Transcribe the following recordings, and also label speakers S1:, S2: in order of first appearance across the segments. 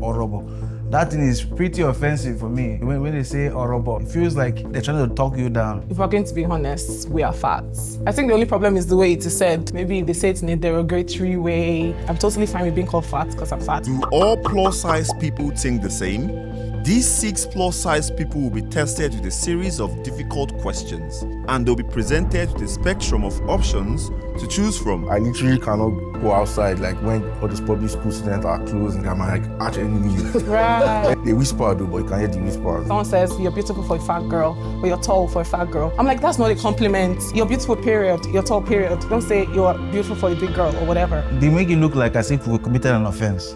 S1: Orobo. That thing is pretty offensive for me. When they say Orobo, it feels like they're trying to talk you down.
S2: If we're going to be honest, we are fat. I think the only problem is the way it is said. Maybe if they say it in a derogatory way. I'm totally fine with being called fat because I'm fat.
S3: Do all plus-size people think the same? These 6 plus-size people will be tested with a series of difficult questions, and they'll be presented with a spectrum of options to choose from.
S4: I literally cannot go outside like when all these public school students are closed and I'm like arch enemies.
S2: Right.
S4: They whisper though, but you can hear the whispers.
S2: Someone says, you're beautiful for a fat girl, or you're tall for a fat girl. I'm like, that's not a compliment. You're beautiful, period. You're tall, period. Don't say you're beautiful for a big girl or whatever.
S1: They make it look like as if we committed an offense.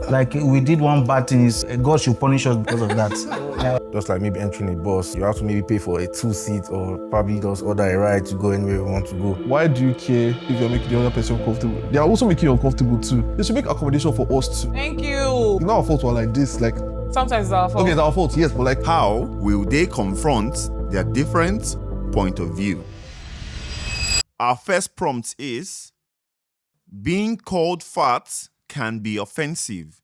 S1: Like we did one bad thing, God should punish us because of that.
S4: Just like maybe entering a bus, you have to maybe pay for a 2-seat or probably just order a ride to go anywhere you want to go.
S5: Why do you care if you're making the other person uncomfortable? They are also making you uncomfortable too. They should make accommodation for us too.
S2: Thank you.
S5: It's not our fault we're like this, like...
S2: Sometimes it's our fault.
S5: Okay, it's our fault, yes, but like...
S3: How will they confront their different point of view? Our first prompt is, being called fat can be offensive.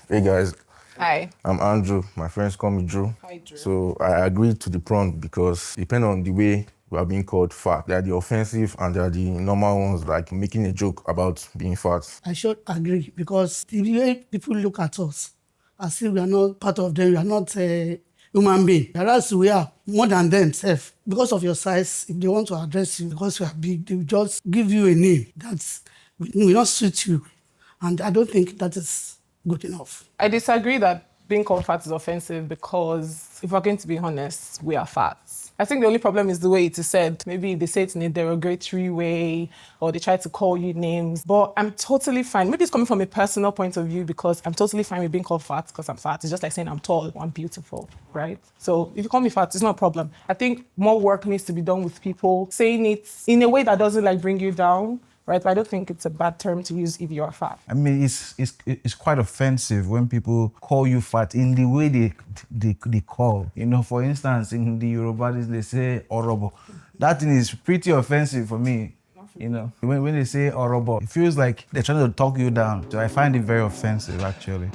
S4: Hey guys,
S2: Hi.
S4: I'm Andrew. My friends call me Drew.
S2: Hi, Drew.
S4: So I agreed to the prompt because depending on the way we are being called fat, there are the offensive and there are the normal ones, like making a joke about being fat.
S6: I should agree because the way people look at us, as if we are not part of them, we are not human being. Whereas we are more than themselves. Because of your size, if they want to address you because you are big, they will just give you a name that will not suit you. And I don't think that is good enough.
S2: I disagree that being called fat is offensive because if we're going to be honest, we are fat. I think the only problem is the way it is said. Maybe they say it in a derogatory way or they try to call you names, but I'm totally fine. Maybe it's coming from a personal point of view because I'm totally fine with being called fat because I'm fat. It's just like saying I'm tall or I'm beautiful, right? So if you call me fat, it's not a problem. I think more work needs to be done with people saying it in a way that doesn't like bring you down. Right, but I don't think it's a bad term to use if you're fat.
S1: I mean, it's quite offensive when people call you fat in the way they call. You know, for instance, in the Yoruba, they say Orobo. That thing is pretty offensive for me. You know, when they say Orobo, it feels like they're trying to talk you down. So I find it very offensive, actually.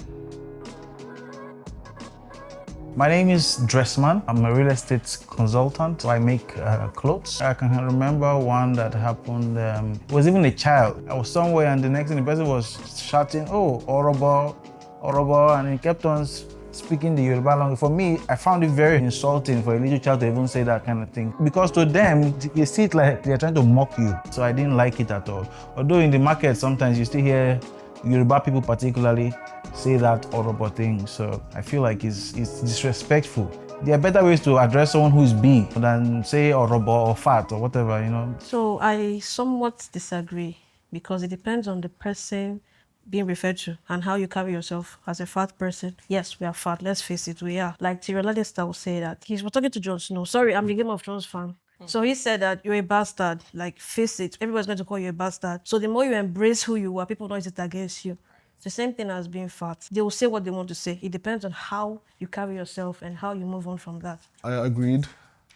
S1: My name is Dresmanne. I'm a real estate consultant. So I make clothes. I can remember one that happened, it was even a child. I was somewhere and the next thing the person was shouting, oh, Orobo, Orobo, and he kept on speaking the Yoruba language. For me, I found it very insulting for a little child to even say that kind of thing. Because to them, they see it like they're trying to mock you. So I didn't like it at all. Although in the market, sometimes you still hear Yoruba people particularly say that Orobo thing, so I feel like it's disrespectful. There are better ways to address someone who's big than say Orobo or fat or whatever, you know.
S7: So I somewhat disagree because it depends on the person being referred to and how you carry yourself as a fat person. Yes, we are fat, let's face it, we are. Like Tyrion Lannister will say that. We're talking to Jon Snow. Sorry, I'm the Game of Thrones fan. So he said that you're a bastard, like face it, everybody's going to call you a bastard. So the more you embrace who you are, people don't use it against you. It's the same thing as being fat. They will say what they want to say. It depends on how you carry yourself and how you move on from that.
S5: I agreed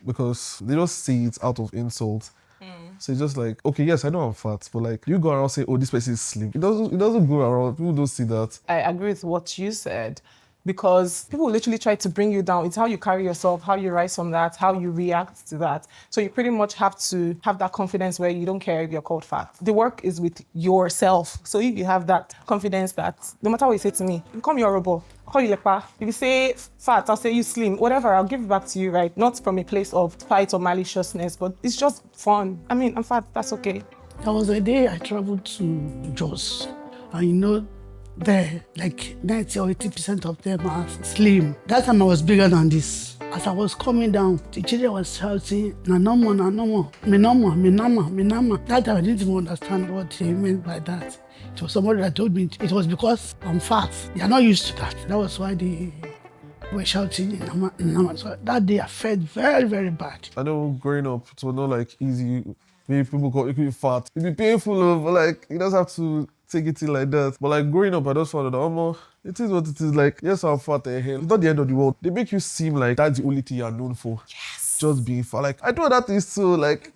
S5: because they just see it out of insult. So it's just like, okay, yes, I know I'm fat, but like you go around saying, oh, this person is slim. It doesn't go around. People don't see that.
S2: I agree with what you said because people literally try to bring you down. It's how you carry yourself, how you rise from that, how you react to that. So you pretty much have to have that confidence where you don't care if you're called fat. The work is with yourself. So if you have that confidence that no matter what you say to me, you call me Orobo, I'll call you Lepa. If you say fat, I'll say you slim. Whatever, I'll give it back to you, right? Not from a place of spite or maliciousness, but it's just fun. I mean, I'm fat, that's okay.
S6: There was a day I traveled to Jos, and you know, there, like 90 or 80% of them are slim. That time I was bigger than this. As I was coming down, the children was shouting, "Nanoma, nanoma, minoma, minama, minama." That time I didn't even understand what they meant by that. It was somebody that told me it was because I'm fat. They are not used to that. That was why they were shouting, "Nanoma, nanoma." So that day I felt very, very bad.
S5: I know growing up, it was not like easy. Maybe people call you fat. It'd be painful, but like you just have to take it in like that. But like growing up, I just found that it is what it is. Like, yes, I'm fat and hell. It's not the end of the world. They make you seem like that's the only thing you're known for. Yes. Just being fat. Like, I do other things too. Like,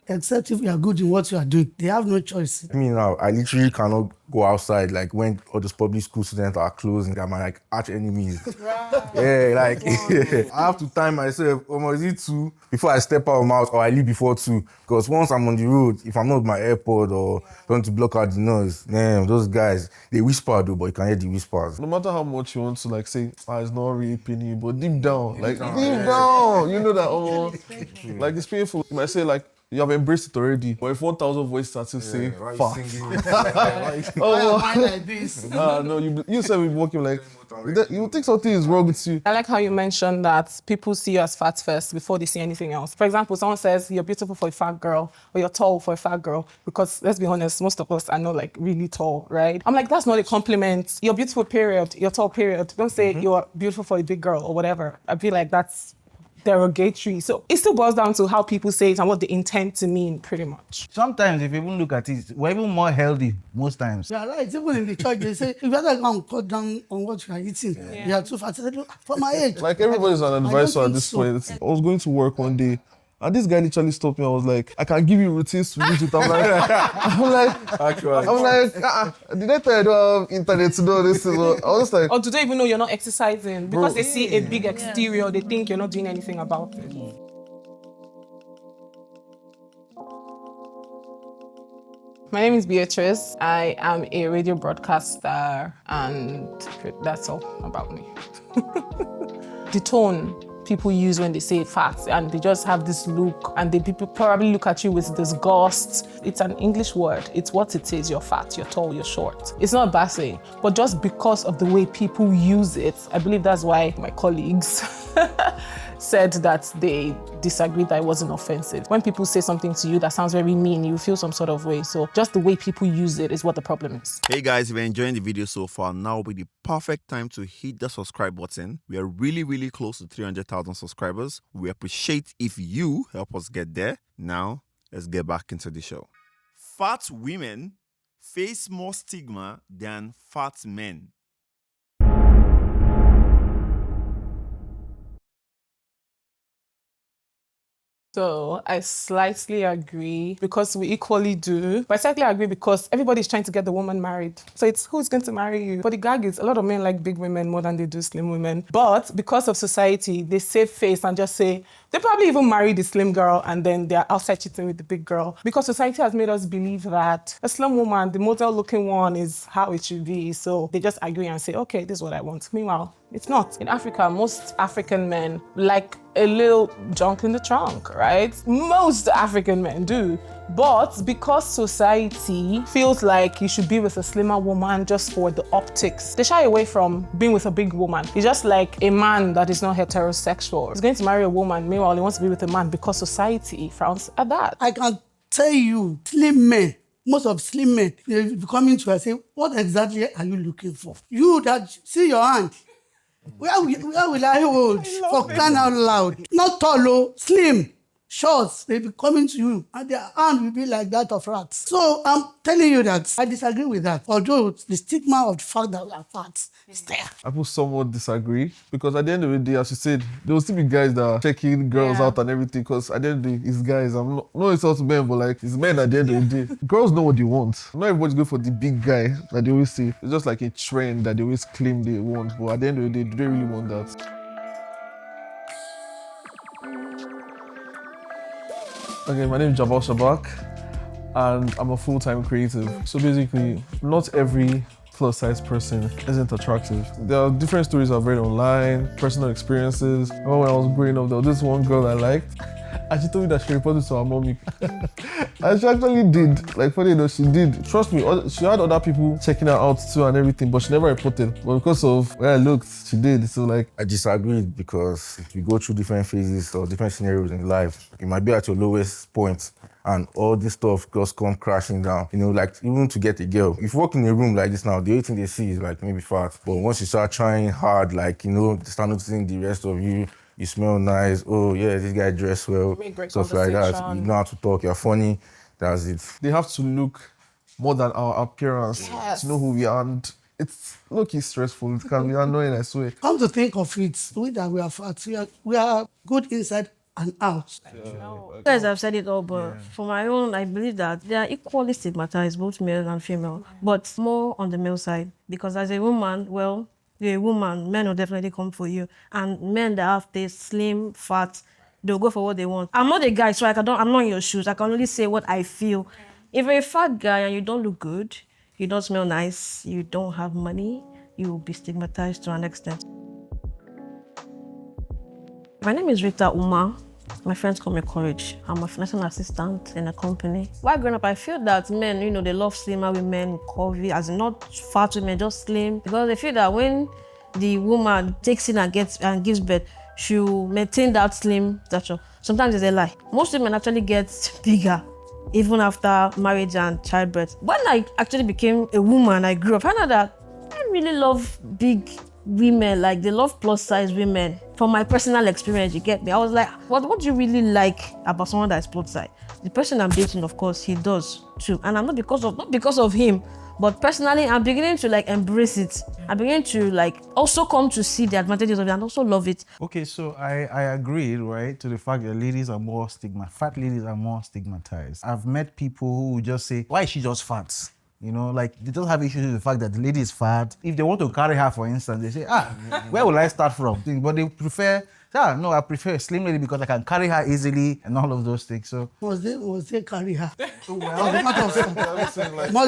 S6: Except if you are good in what you are doing. They have no choice.
S4: Me now, I literally cannot go outside like when all those public school students are closing. They're my like arch enemies. Yeah, like I have to time myself. Is it 2 before I step out of my house, or I leave before 2? Because once I'm on the road, if I'm not with my AirPod or trying to block out the noise, damn, those guys, they whisper though, but you can hear the whispers.
S5: No matter how much you want to like say, it's not really paining you, but deep down, like deep down, you know that like it's painful. You might say like, you have embraced it already. But if 1,000 voices start to say, fuck.
S6: Like this.
S5: No, you said we're walking like, you think something is wrong with you.
S2: I like how you mentioned that people see you as fat first before they see anything else. For example, someone says you're beautiful for a fat girl or you're tall for a fat girl, because let's be honest, most of us are not like really tall, right? I'm like, that's not a compliment. You're beautiful, period. You're tall, period. Don't say you're beautiful for a big girl or whatever. I feel like that's derogatory. So it still boils down to how people say it and what they intend to mean, pretty much.
S1: Sometimes, if you even look at it, we're even more healthy most times.
S6: Yeah, right. Even in the church, they say, you better go and cut down on what you are eating. You are too fat. I said, look, for my age.
S5: Like everybody's an advisor at this point. I was going to work one day, and this guy literally stopped me. I was like, I can give you routines to use it. I'm like, did I tell you I don't have internet to do this? I was just like,
S2: Or do they even know you're not exercising? Because they see a big exterior, they think you're not doing anything about it. My name is Beatrice. I am a radio broadcaster, and that's all about me. The tone people use when they say fat, and they just have this look, and people probably look at you with disgust. It's an English word. It's what it is. You're fat, you're tall, you're short. It's not a bad thing, but just because of the way people use it, I believe that's why my colleagues said that they disagreed that it wasn't offensive. When people say something to you that sounds very mean, you feel some sort of way. So just the way people use it is what the problem is.
S3: Hey guys, if you're enjoying the video so far, now will be the perfect time to hit the subscribe button. We are really close to 300,000 subscribers. We appreciate if you help us get there. Now, let's get back into the show. Fat women face more stigma than fat men.
S2: So I slightly agree because we equally do. But I slightly agree because everybody's trying to get the woman married. So it's who's going to marry you. But the gag is a lot of men like big women more than they do slim women. But because of society, they save face and just say, they probably even marry the slim girl and then they're outside cheating with the big girl. Because society has made us believe that a slim woman, the model looking one, is how it should be. So they just agree and say, okay, this is what I want. Meanwhile, it's not. In Africa, most African men like a little junk in the trunk, right? Most African men do. But because society feels like you should be with a slimmer woman just for the optics, they shy away from being with a big woman. It's just like a man that is not heterosexual. He's going to marry a woman, meanwhile he wants to be with a man because society frowns at that.
S6: I can tell you, slim men, most of slim men, they be coming to us and say, what exactly are you looking for? You that see your hand. Where will I hold? For crying out loud. Not tall, oh, slim, short. They be coming to you, and their hand will be like that of rats. So I'm telling you that I disagree with that. Although the stigma of the fact that we are fat is there.
S5: I will somewhat disagree, because at the end of the day, as you said, there will still be guys that are checking girls out and everything, because at the end of the day, it's guys. I'm not, no insult to men, but like, it's men at the end of the day. Girls know what they want. Not everybody's going for the big guy that they always say. It's just like a trend that they always claim they want, but at the end of the day, do they really want that? Okay, my name is Jabal Shabak, and I'm a full-time creative. So basically, not every plus-size person isn't attractive. There are different stories I've read online, personal experiences. I remember when I was growing up, there was this one girl I liked, and she told me that she reported to her mommy. And she actually did. Like, funny enough, she did. Trust me, she had other people checking her out too and everything, but she never reported. But because of where I looked, she did. So like,
S4: I disagree, because you go through different phases or different scenarios in life. You might be at your lowest point and all this stuff just come crashing down. You know, like even to get a girl. If you walk in a room like this now, the only thing they see is like maybe fat. But once you start trying hard, like, you know, they start noticing the rest of you. You smell nice. Oh yeah, this guy dressed well. Stuff like that. You know how to talk. You're funny. That's it.
S5: They have to look more than our appearance to know who we are. And it's low-key stressful. It can be annoying, I swear.
S6: Come to think of it, we that we are fat, we are good inside, and out.
S7: Guys have said it all, but for my own, I believe that they are equally stigmatized, both male and female, but more on the male side. Because as a woman, well, you're a woman, men will definitely come for you. And men that have this slim, fat, they'll go for what they want. I'm not a guy, so I'm not in your shoes. I can only say what I feel. If you're a fat guy and you don't look good, you don't smell nice, you don't have money, you will be stigmatized to an extent. My name is Rita Uma. My friends call me Courage. I'm a financial assistant in a company. While growing up, I feel that men, they love slimmer women, curvy, as in not fat women, just slim. Because they feel that when the woman takes in and gives birth, she'll maintain that slim stature. Sometimes it's a lie. Most women actually get bigger even after marriage and childbirth. When I actually became a woman, I grew up, I found out that I really love big women, like they love plus size women. From my personal experience, you get me? I was like, what do you really like about someone that is plus size? The person I'm dating, of course, he does too. And I'm not because of him, but personally, I'm beginning to embrace it. I'm beginning to also come to see the advantages of it and also love it.
S1: Okay, so I agree, right, to the fact that ladies are more fat ladies are more stigmatized. I've met people who would just say, why is she just fat? They don't have issues with the fact that the lady is fat. If they want to carry her, for instance, they say, where will I start from? But they prefer, no, I prefer a slim lady because I can carry her easily and all of those things. So
S6: Must they carry her? Must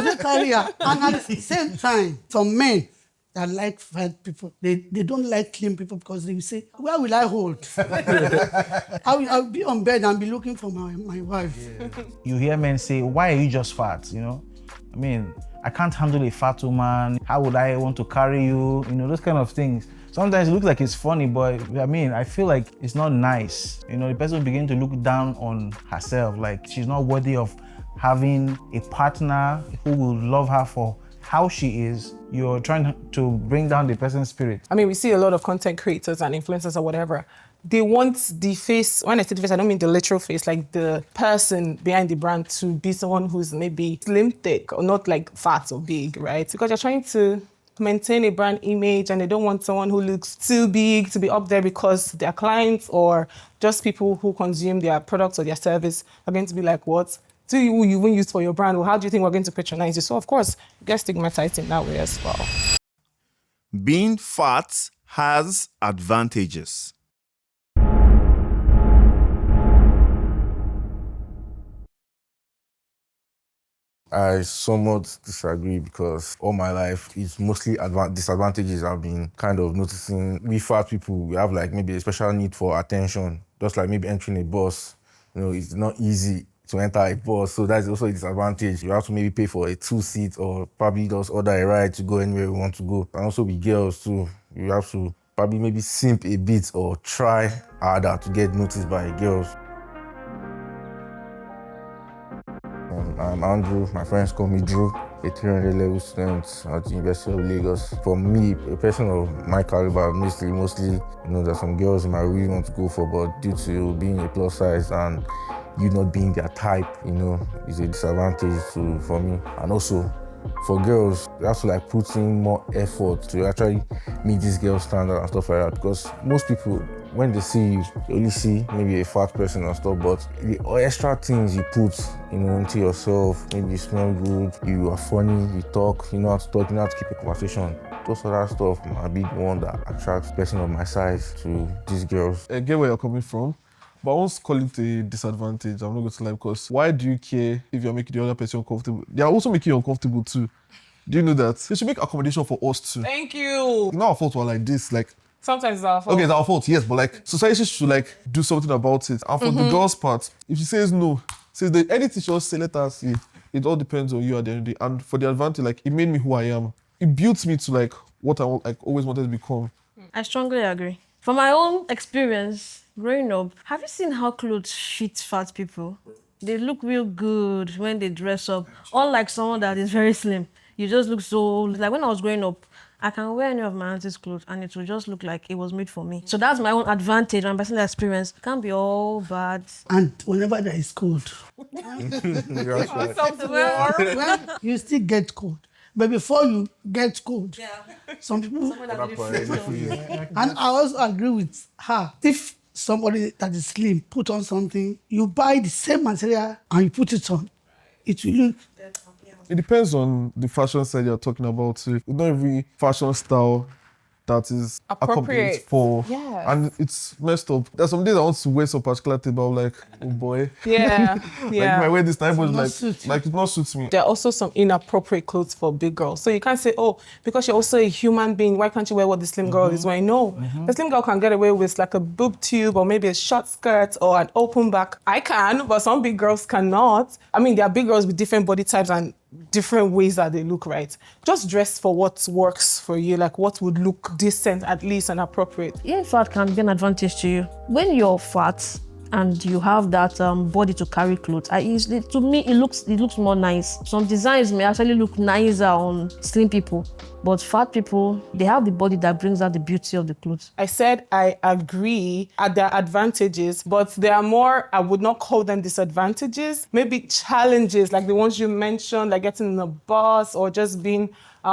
S6: they carry her? And at the same time, some men that like fat people, they don't like clean people because they will say, where will I hold? I'll be on bed and be looking for my wife.
S1: Yeah. You hear men say, why are you just fat? I can't handle a fat woman. How would I want to carry you? Those kind of things. Sometimes it looks like it's funny, but I feel like it's not nice. The person will begin to look down on herself, like she's not worthy of having a partner who will love her for how she is. You're trying to bring down the person's spirit.
S2: We see a lot of content creators and influencers or whatever. They want the face, when I say the face, I don't mean the literal face, like the person behind the brand to be someone who's maybe slim, thick, or not like fat or big, right? Because you're trying to maintain a brand image and they don't want someone who looks too big to be up there because their clients or just people who consume their products or their service are going to be like, what? Do you even use for your brand? Well, how do you think we're going to patronize you? So of course, you get stigmatized in that way as well.
S3: Being fat has advantages.
S4: I somewhat disagree because all my life it's mostly disadvantages I've been kind of noticing. We fat people, we have maybe a special need for attention. Just like maybe entering a bus, it's not easy to enter a bus, so that's also a disadvantage. You have to maybe pay for a 2-seat or probably just order a ride to go anywhere you want to go. And also with girls too, you have to probably maybe simp a bit or try harder to get noticed by girls. I'm Andrew, my friends call me Drew, a 300 level student at the University of Lagos. For me, a person of my caliber, mostly, there's some girls I really want to go for, but due to being a plus size and you not being their type, is a disadvantage for me. And also, for girls, you have to put in more effort to actually meet this girl standard and stuff like that. Because most people, when they see you, they only see maybe a fat person and stuff, but the extra things you put, into yourself, maybe you smell good, you are funny, you talk, you know how to talk, you know how to keep a conversation. Those other stuff might be the one that attracts a person of my size to these girls.
S5: I get where you're coming from, but I won't call it a disadvantage. I'm not going to lie, because why do you care if you're making the other person uncomfortable? They are also making you uncomfortable too. Do you know that? They should make accommodation for us too.
S2: Thank you.
S5: It's not our fault we're like this.
S2: Sometimes it's our fault.
S5: Okay, it's our fault, yes, but society should do something about it. And for the girl's part, if she says no, says that anything she just say, let her see. It all depends on you at the end of the day. And for the advantage, it made me who I am. It built me to what I always wanted to become.
S7: I strongly agree. From my own experience, growing up, have you seen how clothes fit fat people? They look real good when they dress up. Unlike someone that is very slim. You just look so... when I was growing up, I can wear any of my auntie's clothes and it will just look like it was made for me. So that's my own advantage, my personal experience. It can't be all bad.
S6: And whenever there is cold, you still get cold. But before you get cold, some people... And I also agree with her. If somebody that is slim put on something, you buy the same material and you put it on. It will look.
S5: It depends on the fashion style you're talking about too. Not every fashion style that is appropriate for.
S2: Yes.
S5: And it's messed up. There's some days I want to wear some particular thing, but I'm like, oh boy.
S2: Yeah,
S5: Like
S2: yeah.
S5: if I wear this type was
S6: not suit you.
S5: like it not suits me.
S2: There are also some inappropriate clothes for big girls. So you can't say, oh, because you're also a human being, why can't you wear what the slim girl is wearing? No, the slim girl can get away with like a boob tube or maybe a short skirt or an open back. I can, but some big girls cannot. I mean, there are big girls with different body types and different ways that they look, right? Just dress for what works for you, like what would look decent at least and appropriate.
S7: Being fat can be an advantage to you. When you're fat and you have that body to carry clothes, to me, it looks more nice. Some designs may actually look nicer on slim people, but fat people, they have the body that brings out the beauty of the clothes.
S2: I said I agree at their advantages, but there are more, I would not call them disadvantages, maybe challenges like the ones you mentioned, like getting in a bus or just being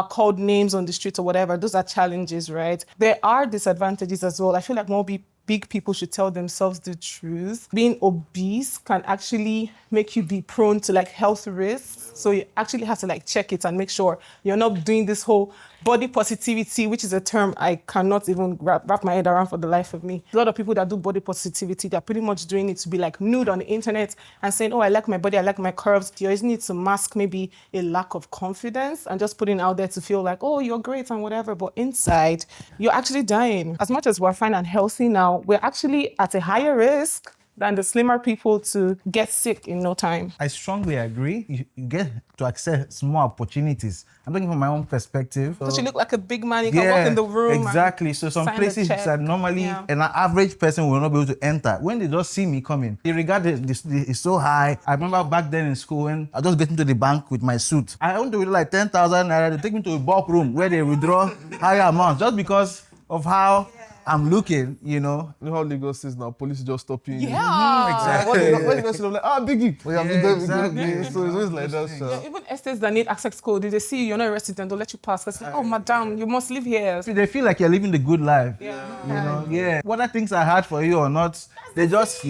S2: called names on the street or whatever. Those are challenges, right? There are disadvantages as well. I feel like more big people should tell themselves the truth. Being obese can actually make you be prone to like health risks. So you actually have to like check it and make sure you're not doing this whole body positivity, which is a term I cannot even wrap my head around for the life of me. A lot of people that do body positivity, they're pretty much doing it to be like nude on the internet and saying, oh, I like my body, I like my curves. You're using it to mask maybe a lack of confidence and just putting it out there to feel like, oh, you're great and whatever. But inside, you're actually dying. As much as we're fine and healthy now, we're actually at a higher risk than the slimmer people to get sick in no time.
S1: I strongly agree. You get to access more opportunities. I'm talking from my own perspective.
S2: Because you look like a big man, you can walk in the room.
S1: Exactly. So some
S2: sign the
S1: places
S2: check.
S1: that normally an average person will not be able to enter. When they just see me coming, they regard it's so high. I remember back then in school when I just get into the bank with my suit. I want to withdraw like 10,000 naira. They take me to a bulk room where they withdraw higher amounts just because of how I'm looking, you know.
S5: You know how Lagos is now, police just stopping you.
S2: Yeah.
S1: Exactly.
S5: When you go see them like, Biggie.
S1: Exactly.
S5: So it's always like that.
S2: Yeah, even estates that need access code, if they see you're not a resident, they'll let you pass. Because, oh, madam, you must live here.
S1: They feel like you're living the good life.
S2: Yeah.
S1: You know, whether things are hard for you or not, they just,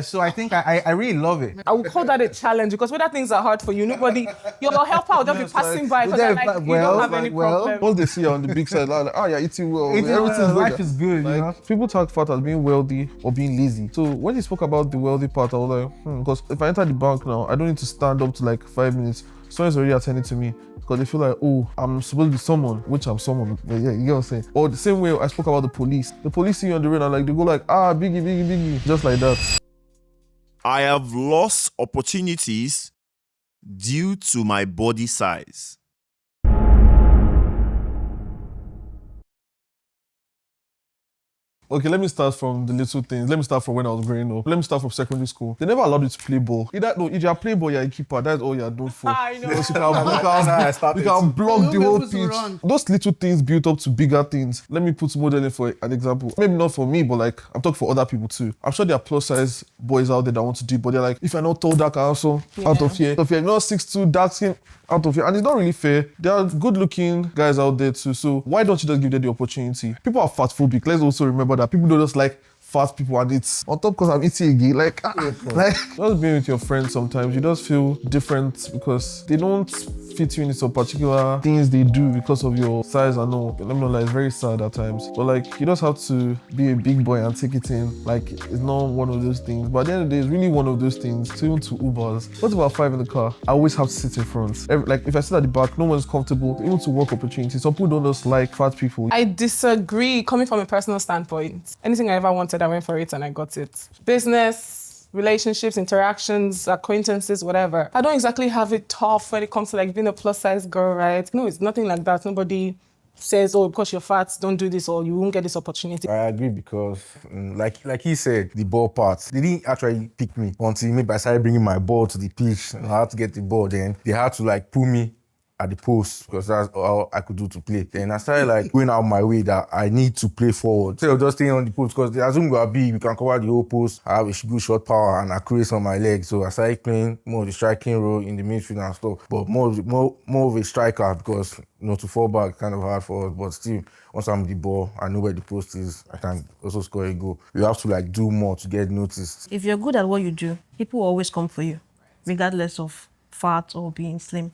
S1: so I think I really love it.
S2: I would call that a challenge because whether things are hard for you, nobody, your helper will just be passing by because they're like, you don't have any problem.
S5: Once they see you on the big side, like, you're eating well.
S1: Everything's life is good, you know.
S5: People talk fat as being wealthy or being lazy. So when you spoke about the wealthy part, I was like, because if I enter the bank now, I don't need to stand up to like 5 minutes. Someone's already attending to me because they feel like, oh, I'm supposed to be someone, which I'm someone. Yeah, you get what I'm saying? Or the same way I spoke about the police. The police see you on the road and like they go like, biggie, just like that.
S3: I have lost opportunities due to my body size.
S5: Okay, let me start from the little things. Let me start from when I was growing up. Let me start from secondary school. They never allowed you to play ball. If you're playing ball, you're a keeper. That's all you're known for.
S2: I know.
S5: Because you can block the whole pitch. Those little things built up to bigger things. Let me put modeling for an example. Maybe not for me, but like I'm talking for other people too. I'm sure there are plus size boys out there that want to do it, but they're like, if you're not tall, dark, also out of here. If you're not 6'2", dark skin, out of here. And it's not really fair. There are good looking guys out there too. So why don't you just give them the opportunity? People are fat phobic. Let's also remember that people don't just like fat people, and it's on top because I'm eating again. Like just being with your friends sometimes, you just feel different because they don't fit you into some particular things they do because of your size. I know, let me know, like, it's very sad at times. But like, you just have to be a big boy and take it in. Like, it's not one of those things. But at the end of the day, it's really one of those things. So even to Ubers, what's about 5 in the car? I always have to sit in front. Like, if I sit at the back, no one's comfortable. Even to work opportunities, some people don't just like fat people.
S2: I disagree. Coming from a personal standpoint, anything I ever wanted, I went for it and I got it. Business, relationships, interactions, acquaintances, whatever. I don't exactly have it tough when it comes to like being a plus size girl, right? No, it's nothing like that. Nobody says, oh, because you're fat, don't do this or you won't get this opportunity.
S4: I agree because, like he said, the ball part, they didn't actually pick me until maybe I started bringing my ball to the pitch and I had to get the ball. Then they had to like pull me at the post because that's all I could do to play. Then I started like going out my way that I need to play forward. Instead of just staying on the post because they assume we are big, we can cover the whole post. I have a good shot power and accuracy on my legs. So I started playing more of the striking role in the midfield and stuff, but more of a striker because to fall back kind of hard for us. But still, once I'm with the ball, I know where the post is. I can also score a goal. You have to like do more to get noticed.
S7: If you're good at what you do, people will always come for you, regardless of fat or being slim.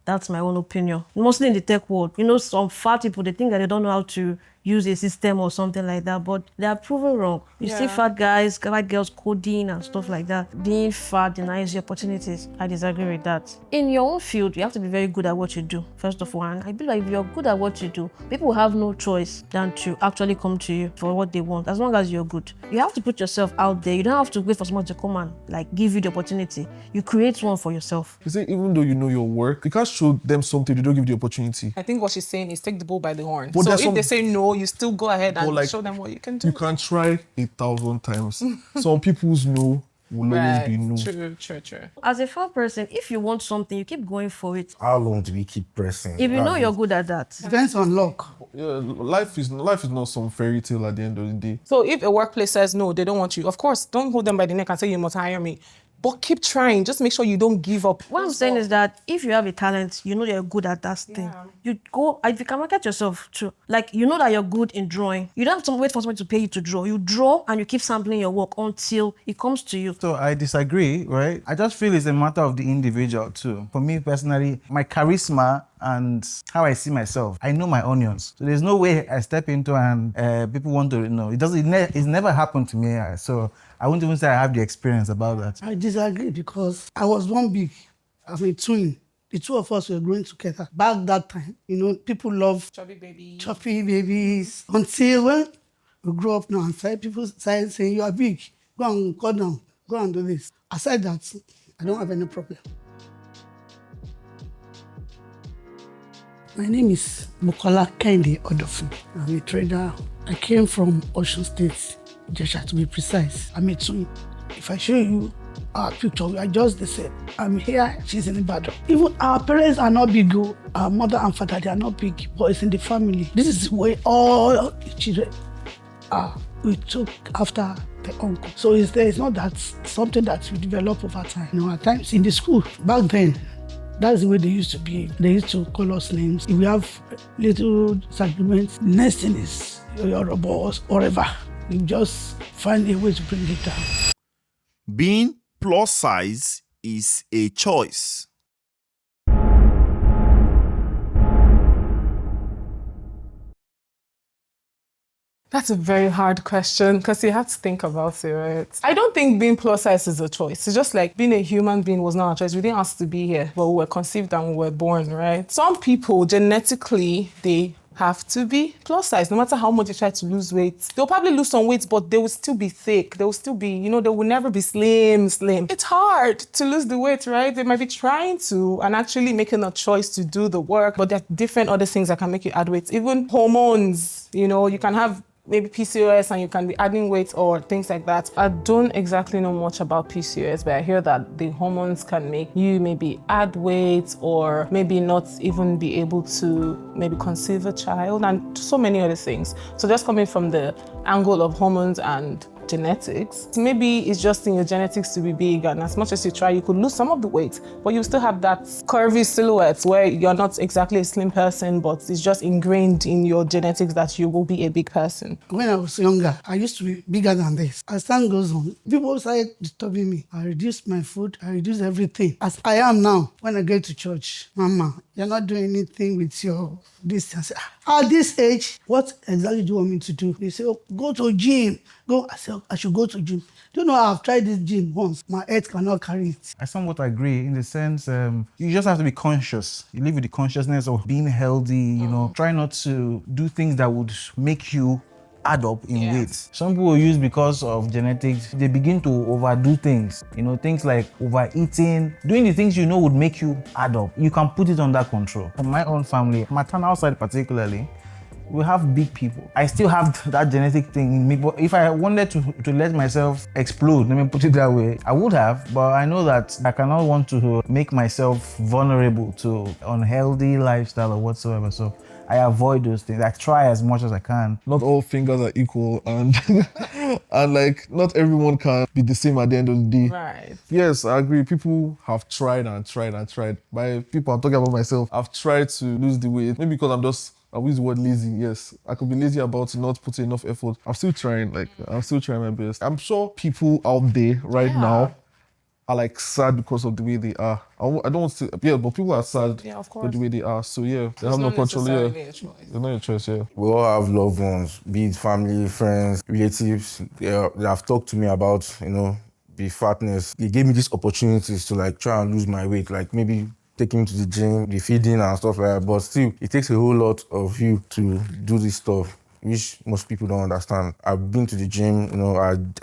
S7: That's my own opinion. Mostly in the tech world, some fat people, they think that they don't know how to use a system or something like that, but they are proven wrong. You see fat guys, fat girls coding and stuff like that. Being fat denies you opportunities. I disagree with that. In your own field, you have to be very good at what you do, first of all. And I believe like if you're good at what you do, people have no choice than to actually come to you for what they want, as long as you're good. You have to put yourself out there. You don't have to wait for someone to come and like give you the opportunity. You create one for yourself.
S5: You say even though you know your work, you can't show them something, you don't give the opportunity.
S2: I think what she's saying is take the bull by the horn.
S5: But
S2: so if they say no, you still go ahead and show them what you can do.
S5: You can try 1,000 times. Some people's no will always be no.
S2: True.
S7: As a fat person, if you want something, you keep going for it.
S4: How long do we keep pressing?
S7: If you know you're good at that.
S6: Depends on luck.
S5: Yeah, life is not some fairy tale at the end of the day.
S2: So if a workplace says no, they don't want you, of course, don't hold them by the neck and say you must hire me. But keep trying. Just make sure you don't give up.
S7: What I'm saying is that if you have a talent, you know you're good at that thing. You go, if you can market yourself too. Like, you know that you're good in drawing. You don't have to wait for someone to pay you to draw. You draw and you keep sampling your work until it comes to you.
S1: So I disagree, right? I just feel it's a matter of the individual too. For me personally, my charisma and how I see myself, I know my onions. So there's no way I step into and people want to know. It's never happened to me. So I wouldn't even say I have the experience about that.
S6: I disagree because I was one big. I'm a twin. The two of us were growing together. Back that time, people love
S2: chubby
S6: babies. Until when we grew up now and people started saying, you are big. Go and cut down. Go and do this. Aside that, I don't have any problem. My name is Bukola Odofin. I'm a trader. I came from Ocean State, Jesha to be precise. I'm a twin. If I show you our picture, we are just the same. I'm here, she's in Ibadan. Even our parents are not big. Our mother and father, they are not big, but it's in the family. This is the way all the children are. We took after the uncle. So it's not that something that we develop over time. At times in the school, back then, that's the way they used to be. They used to call us names. If we have little disagreements, next thing is your boss or whatever. You just find a way to bring it down.
S3: Being plus size is a choice.
S2: That's a very hard question because you have to think about it, right? I don't think being plus size is a choice. It's just like being a human being was not a choice. We didn't ask to be here, but we were conceived and we were born, right? Some people, genetically, they have to be plus size. No matter how much they try to lose weight, they'll probably lose some weight, but they will still be thick. They will still be, they will never be slim. It's hard to lose the weight, right? They might be trying to and actually making a choice to do the work, but there are different other things that can make you add weight. Even hormones, you can have maybe PCOS and you can be adding weight or things like that. I don't exactly know much about PCOS, but I hear that the hormones can make you maybe add weight or maybe not even be able to maybe conceive a child and so many other things. So just coming from the angle of hormones and genetics, maybe it's just in your genetics to be big, and as much as you try, you could lose some of the weight, but you still have that curvy silhouette where you're not exactly a slim person, but it's just ingrained in your genetics that you will be a big person.
S6: When I was younger, I used to be bigger than this. As time goes on, people started disturbing me. I reduced my food, I reduced everything. As I am now, when I get to church, Mama, you're not doing anything with your distance. At this age, what exactly do you want me to do? They say, go to gym. I say, I should go to gym. Do you know I've tried this gym once? My head cannot carry it.
S1: I somewhat agree in the sense you just have to be conscious. You live with the consciousness of being healthy, try not to do things that would make you add up in weight. Some people use because of genetics, they begin to overdo things. Things like overeating, doing the things would make you add up. You can put it under control. From my own family, maternal side particularly, we have big people. I still have that genetic thing in me, but if I wanted to let myself explode, let me put it that way, I would have, but I know that I cannot want to make myself vulnerable to unhealthy lifestyle or whatsoever, so I avoid those things. I try as much as I can.
S5: Not all fingers are equal, and and like not everyone can be the same at the end of the day.
S2: Right.
S5: Yes, I agree. People have tried and tried and tried. By people, I'm talking about myself. I've tried to lose the weight. Maybe because I use the word lazy. Yes, I could be lazy about not putting enough effort. I'm still trying. I'm still trying my best. I'm sure people out there right now are like sad because of the way they are. I don't want to. Yeah, but people are sad for the way they are. So yeah, they have no control. Yeah, it's not your choice. Yeah.
S4: We all have loved ones, be it family, friends, relatives. They have talked to me about, the fatness. They gave me these opportunities to like try and lose my weight, like maybe taking to the gym, the feeding and stuff like that. But still, it takes a whole lot of you to do this stuff, which most people don't understand. I've been to the gym,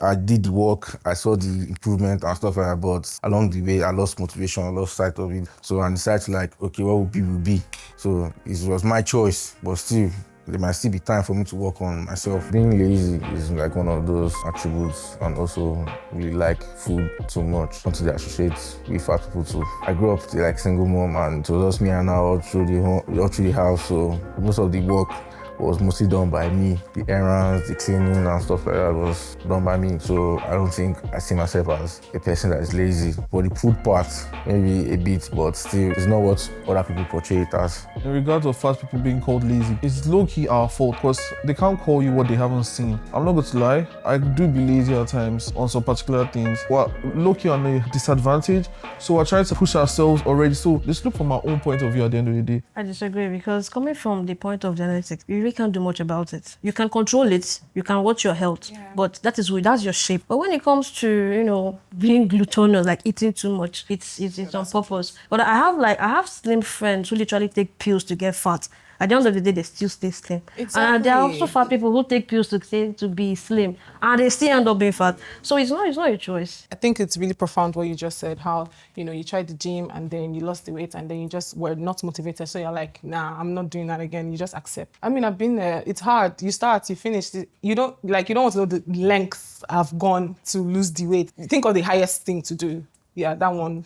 S4: I did the work, I saw the improvement and stuff like that, but along the way, I lost motivation, I lost sight of it. So I decided to okay, what will be. So it was my choice, but still, there might still be time for me to work on myself. Being lazy is like one of those attributes, and also we like food too much, something that associates with fat people too. I grew up like single mom, and it was just me and her all through the house, so most of the work was mostly done by me. The errands, the cleaning and stuff like that was done by me. So I don't think I see myself as a person that is lazy. For the food part, maybe a bit, but still, it's not what other people portray it as.
S5: In regards of fat people being called lazy, it's low-key our fault because they can't call you what they haven't seen. I'm not going to lie, I do be lazy at times on some particular things. We're low-key on a disadvantage, so we're trying to push ourselves already. So let's look from our own point of view at the end of the day.
S7: I disagree, because coming from the point of genetics, you really can't do much about it. You can control it, you can watch your health, but that's your shape. But when it comes to, being gluttonous, like eating too much, it's on purpose. But I have slim friends who literally take pills to get fat. At the end of the day, they still stay slim.
S2: Exactly.
S7: And there are also fat people who take pills to be slim, and they still end up being fat. So it's not your choice.
S2: I think it's really profound what you just said, how, you tried the gym and then you lost the weight and then you just were not motivated. So you're like, nah, I'm not doing that again. You just accept. I mean, I've been there. It's hard. You start, you finish. You don't want to know the lengths I've gone to lose the weight. Think of the highest thing to do. Yeah, that one,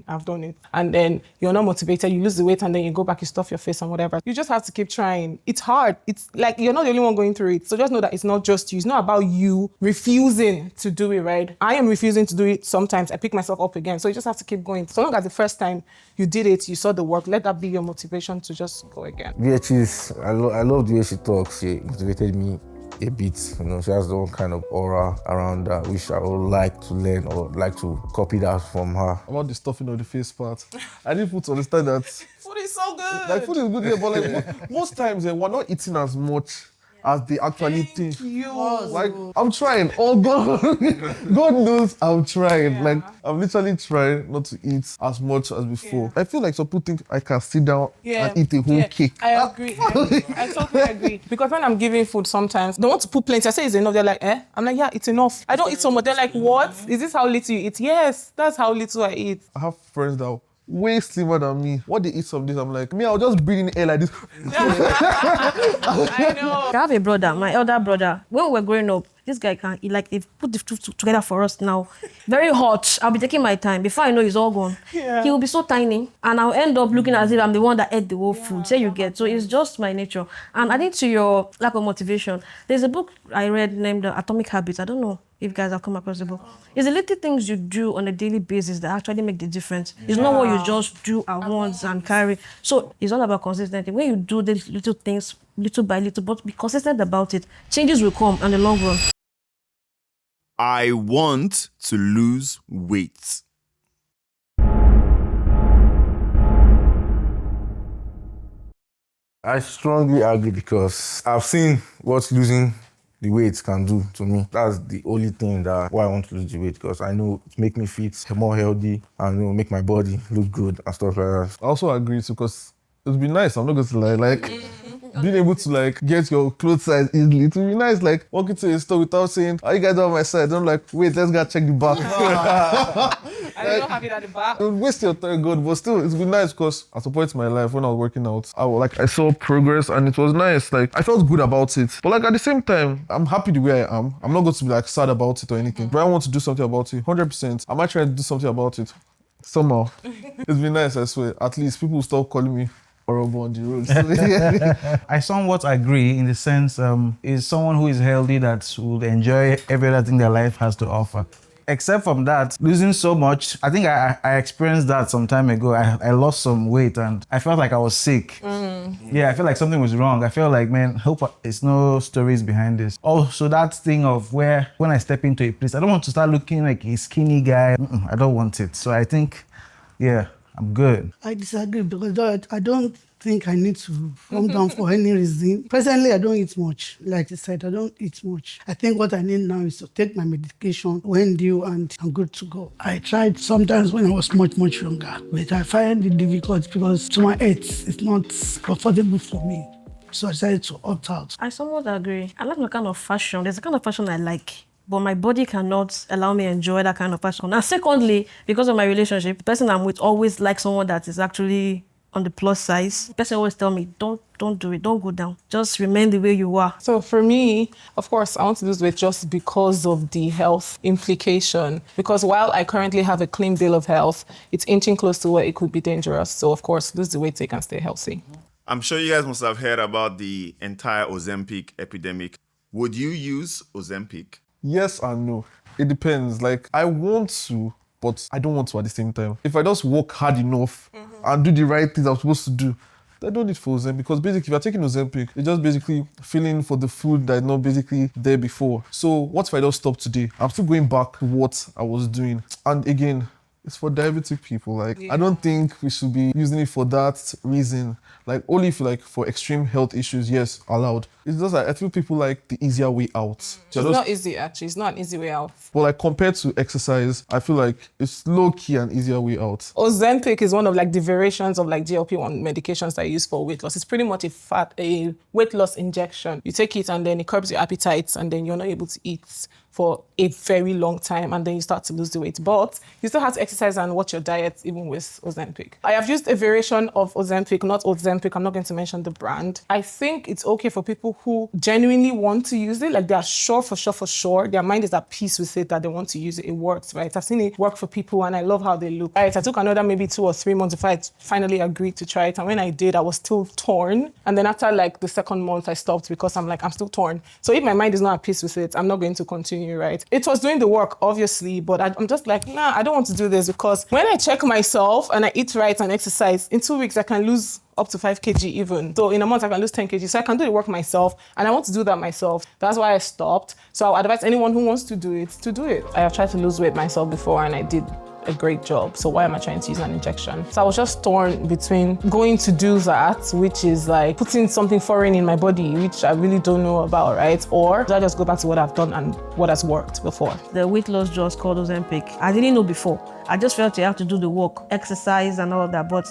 S2: I've done it. And then you're not motivated, you lose the weight and then you go back, you stuff your face and whatever. You just have to keep trying. It's hard. It's like, you're not the only one going through it. So just know that it's not just you. It's not about you refusing to do it, right? I am refusing to do it sometimes. I pick myself up again. So you just have to keep going. So long as the first time you did it, you saw the work, let that be your motivation to just go again.
S4: VH's, I love the way she talks. She motivated me a bit, she has the own kind of aura around that, which I would like to learn or like to copy that from her.
S5: About the stuffing of the face part, I didn't put to understand that
S2: food is so good.
S5: Like food is good, yeah, but like most times we're not eating as much as they actually think. Like, I'm trying. Oh God, God knows I'm trying. Yeah. Like, I'm literally trying not to eat as much as before. Yeah. I feel like some people think I can sit down and eat a whole cake.
S2: I agree. I totally agree. Because when I'm giving food sometimes, they want to put plenty. I say it's enough. They're like, eh? I'm like, yeah, it's enough. I don't eat so much. They're like, what? Is this how little you eat? Yes, that's how little I eat.
S5: I have friends that way slimmer than me. What they eat some days, I'm like, I'll just breathe in air like this.
S2: I know.
S7: I have a brother, my elder brother. When we were growing up, this guy can eat, like, they've put the food together for us now. Very hot. I'll be taking my time. Before I know, he's all gone. Yeah. He will be so tiny. And I'll end up looking as if I'm the one that ate the whole food. So you get. So it's just my nature. And adding to your lack of motivation, there's a book I read named Atomic Habits. I don't know if you guys have come across the book. It's the little things you do on a daily basis that actually make the difference. It's not what you just do at once and carry. So it's all about consistency. When you do these little things, little by little, but be consistent about it, changes will come in the long run.
S3: I want to lose weight.
S4: I strongly agree because I've seen what losing the weight can do to me. That's the only thing why I want to lose the weight, because I know it make me fit, more healthy, and make my body look good and stuff like that.
S5: I also agree too, because it would be nice, I'm not going to lie, like being able to like get your clothes size easily. It would be nice, like walking to a store without saying, "Are you guys on my side?" I'm like, wait, let's go check the back.
S2: I don't have it at the back.
S5: It would waste your time, God, but still, it's been nice because at a point in my life when I was working out, I saw progress and it was nice. Like I felt good about it, but like at the same time, I'm happy the way I am. I'm not going to be like sad about it or anything, but I want to do something about it. 100%. I might try to do something about it somehow. It's been nice, I swear. At least people will stop calling me horrible on the road.
S1: I somewhat agree in the sense is someone who is healthy that would enjoy every other thing their life has to offer. Except from that, losing so much, I think I experienced that some time ago. I lost some weight and I felt like I was sick. Yeah, I felt like something was wrong. I felt like, man, hope it's no stories behind this. Also, that thing of where when I step into a place, I don't want to start looking like a skinny guy. I don't want it. So I think, yeah, I'm good.
S6: I disagree because I don't think I need to come down for any reason. Presently, I don't eat much. Like you said, I don't eat much. I think what I need now is to take my medication when due and I'm good to go. I tried sometimes when I was much, much younger, but I find it difficult because to my age, it's not comfortable for me. So I decided to opt out.
S7: I somewhat agree. I like my kind of fashion. There's a kind of fashion I like, but my body cannot allow me to enjoy that kind of fashion. And secondly, because of my relationship, the person I'm with always likes someone that is actually on the plus size. The person always tell me, don't do it, don't go down. Just remain the way you are.
S2: So for me, of course, I want to lose weight just because of the health implication. Because while I currently have a clean bill of health, it's inching close to where it could be dangerous. So of course, lose the weight so you can stay healthy.
S3: I'm sure you guys must have heard about the entire Ozempic epidemic. Would you use Ozempic?
S5: Yes and no. It depends. Like, I want to, but I don't want to at the same time. If I just work hard enough and do the right things I'm supposed to do, I don't need for Ozempic. Because basically, if you're taking Ozempic, you're just basically feeling for the food that's not basically there before. So what if I just stop today? I'm still going back to what I was doing. And again, it's for diabetic people. Like, I don't think we should be using it for that reason. Like, only if like for extreme health issues, yes, allowed. It's just like, I feel people like the easier way out.
S2: It's not easy, actually. It's not an easy way out.
S5: But like compared to exercise, I feel like it's low-key an easier way out.
S2: Ozempic is one of like the variations of like GLP-1 medications that are used for weight loss. It's pretty much a weight loss injection. You take it and then it curbs your appetite and then you're not able to eat for a very long time and then you start to lose the weight. But you still have to exercise and watch your diet even with Ozempic. I have used a variation of Ozempic, not Ozempic. I'm not going to mention the brand. I think it's okay for people who genuinely want to use it. Like they are sure. Their mind is at peace with it that they want to use it. It works, right? I've seen it work for people and I love how they look. Right? I took another maybe 2 or 3 months before I finally agreed to try it. And when I did, I was still torn. And then after like the second month, I stopped because I'm still torn. So if my mind is not at peace with it, I'm not going to continue, right? It was doing the work, obviously, but I'm just like, nah, I don't want to do this because when I check myself and I eat right and exercise, in 2 weeks, I can lose up to 5 kg even. So in a month, I can lose 10 kg. So I can do the work myself and I want to do that myself. That's why I stopped. So I would advise anyone who wants to do it to do it. I have tried to lose weight myself before and I did a great job. So why am I trying to use an injection? So I was just torn between going to do that, which is like putting something foreign in my body, which I really don't know about, right? Or do I just go back to what I've done and what has worked before?
S7: The weight loss drugs called Ozempic, I didn't know before. I just felt you have to do the work, exercise and all of that. But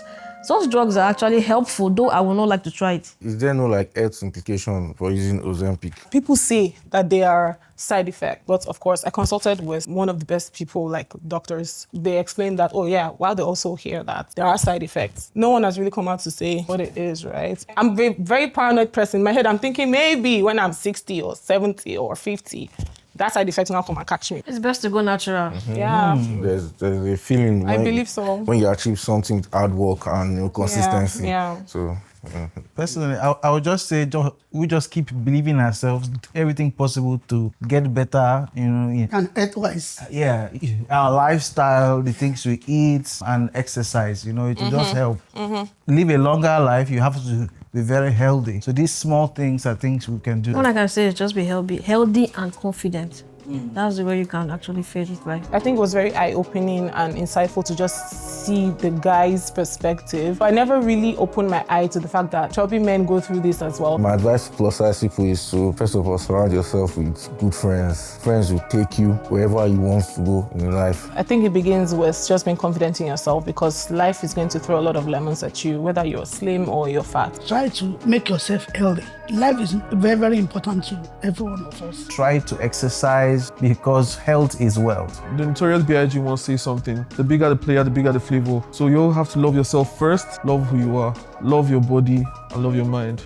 S7: those drugs are actually helpful, though I would not like to try it.
S4: Is there no like health implication for using Ozempic?
S2: People say that they are side effects, but of course I consulted with one of the best people, like doctors. They explained that, oh yeah, while they also hear that there are side effects, no one has really come out to say what it is, right? I'm a very paranoid person. In my head, I'm thinking maybe when I'm 60 or 70 or 50, that side effect will not come and catch me.
S7: It's best to go natural.
S2: Yeah.
S4: There's a feeling
S2: I
S4: when,
S2: believe so.
S4: when you achieve something with hard work and consistency.
S2: Yeah.
S4: So
S1: Personally, I would just say we just keep believing ourselves, everything possible to get better,
S6: And health-wise.
S1: Yeah, our lifestyle, the things we eat and exercise, it will just help. Live a longer life, you have to be very healthy. So these small things are things we can do.
S7: All I can say is just be healthy and confident. That's the way you can actually face it, right?
S2: I think it was very eye-opening and insightful to just see the guy's perspective. I never really opened my eye to the fact that chubby men go through this as well.
S4: My advice to plus size people is to, first of all, surround yourself with good friends. Friends who take you wherever you want to go in your life.
S2: I think it begins with just being confident in yourself, because life is going to throw a lot of lemons at you, whether you're slim or you're fat.
S6: Try to make yourself healthy. Life is very, very important to every one of us.
S1: Try to exercise because health is wealth.
S5: The notorious B.I.G. once say something: the bigger the player, the bigger the flavor. So you have to love yourself first, love who you are, love your body, and love your mind.